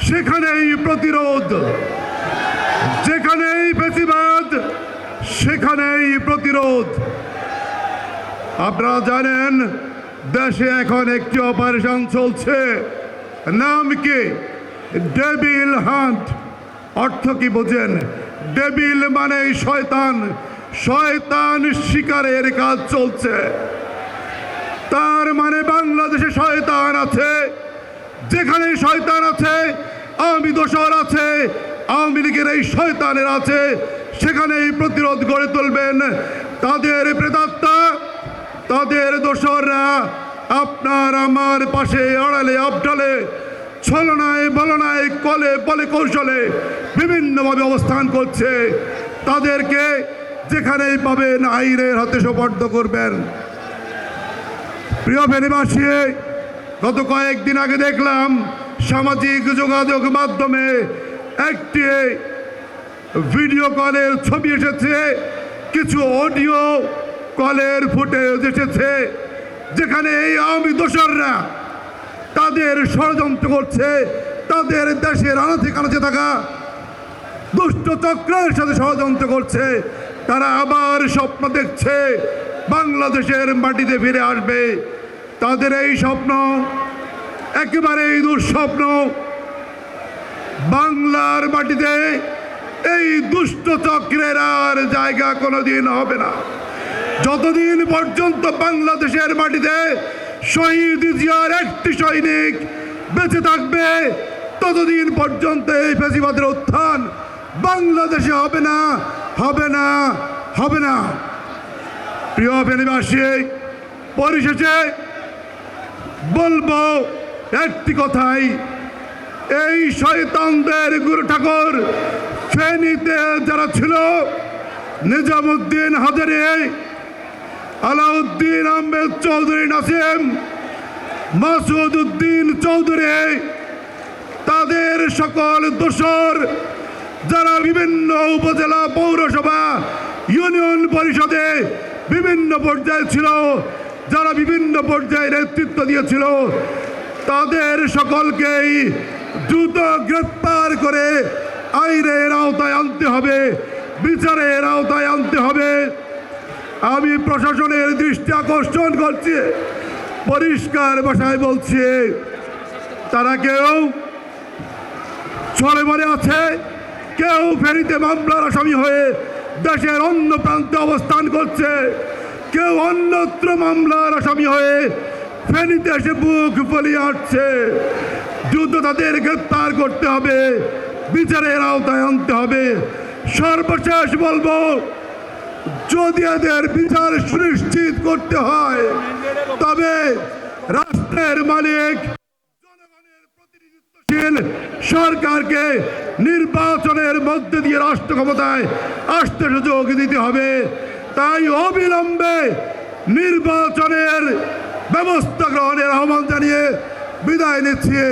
সেখানেই প্রতিরোধ, যেখানেই ফ্যাসিবাদ সেখানেই প্রতিরোধ। আপনারা জানেন দেশে এখন একটি অপারেশন চলছে, নাম কি? Devil hunt. অর্থ কি বোঝেন? ডেভিল মানে শয়তান, শয়তান শিকারের কাজ চলছে। তার মানে বাংলাদেশে শয়তান আছে, যেখানে শয়তান আছে আওয়ামী দোসর আছে, আওয়ামী লীগের এই শয়তানের আছে, সেখানেই প্রতিরোধ গড়ে তুলবেন। তাদের প্রেতাত্মা, তাদের দোসররা আপনার আমার পাশে আড়ালে আবডালে ছলনায় বলনায় কলে বলে কৌশলে বিভিন্নভাবে অবস্থান করছে। তাদেরকে যেখানেই পাবেন আইনের হাতে সোপর্দ করবেন। প্রিয় ফেনীবাসী, গত কয়েকদিন আগে দেখলাম সামাজিক যোগাযোগ মাধ্যমে একটি ভিডিও কলের ছবি এসেছে, কিছু অডিও কলের ফুটেজ এসেছে, যেখানে এই আওয়ামী দোসররা তাদের ষড়যন্ত্র করছে, তাদের দেশের আনাচে কানাচে থাকা দুষ্ট চক্রের সাথে ষড়যন্ত্র করছে। তারা আবার স্বপ্ন দেখছে বাংলাদেশের মাটিতে ফিরে আসবে। তাদের এই স্বপ্ন একেবারেই দুঃস্বপ্ন। বাংলার মাটিতে এই দুষ্ট চক্রের আর জায়গা কোনোদিন হবে না। যতদিন পর্যন্ত বাংলাদেশের মাটিতে শহীদ জিয়ার একটি সৈনিক বেঁচে থাকবে, ততদিন পর্যন্ত এই ফ্যাসিবাদের উত্থান বাংলাদেশে হবে না, হবে না, হবে না। প্রিয় ফেনীবাসী, পরিশেষে বলবো একটি কথাই, এই শয়তানদের গুরু ঠাকুর ফেনীতে যারা ছিল, নিজামুদ্দিন হাজারি, আলাউদ্দিন আহমেদ চৌধুরী নাসিম, মাসুদ উদ্দিন চৌধুরী, তাদের সকল দোসর যারা বিভিন্ন উপজেলা পৌরসভা ইউনিয়ন পরিষদে বিভিন্ন পর্যায়ে ছিল, যারা বিভিন্ন পর্যায়ে নেতৃত্ব দিয়েছিল, তাদের সকলকেই দ্রুত গ্রেপ্তার করে আইনের আওতায় আনতে হবে, বিচারের আওতায় আনতে হবে। আমি প্রশাসনের দৃষ্টি আকর্ষণ করছি, পরিষ্কার ভাষায় বলছি, তারা কেউ ছলে মরে আছে, কেউ ফেনীতে মামলার আসামি হয়ে দেশের অন্য প্রান্তে অবস্থান করছে, কেউ অন্যত্র মামলার আসামি হয়ে ফেনীতে এসে বুক ফলিয়ে আসছে। দ্রুত তাদের গ্রেপ্তার করতে হবে, বিচারের আওতায় আনতে হবে। সর্বশেষ বলবো, যদি এদের বিচার সুনিশ্চিত করতে হয়, তবে রাষ্ট্রের মালিক জনগণের প্রতিনিধিত্বশীল সরকারকে নির্বাচনের মধ্যে দিয়ে রাষ্ট্র ক্ষমতায় আসতে সুযোগ দিতে হবে। তাই অবিলম্বে নির্বাচনের ব্যবস্থা গ্রহণের আহ্বান জানিয়ে বিদায় নিচ্ছি।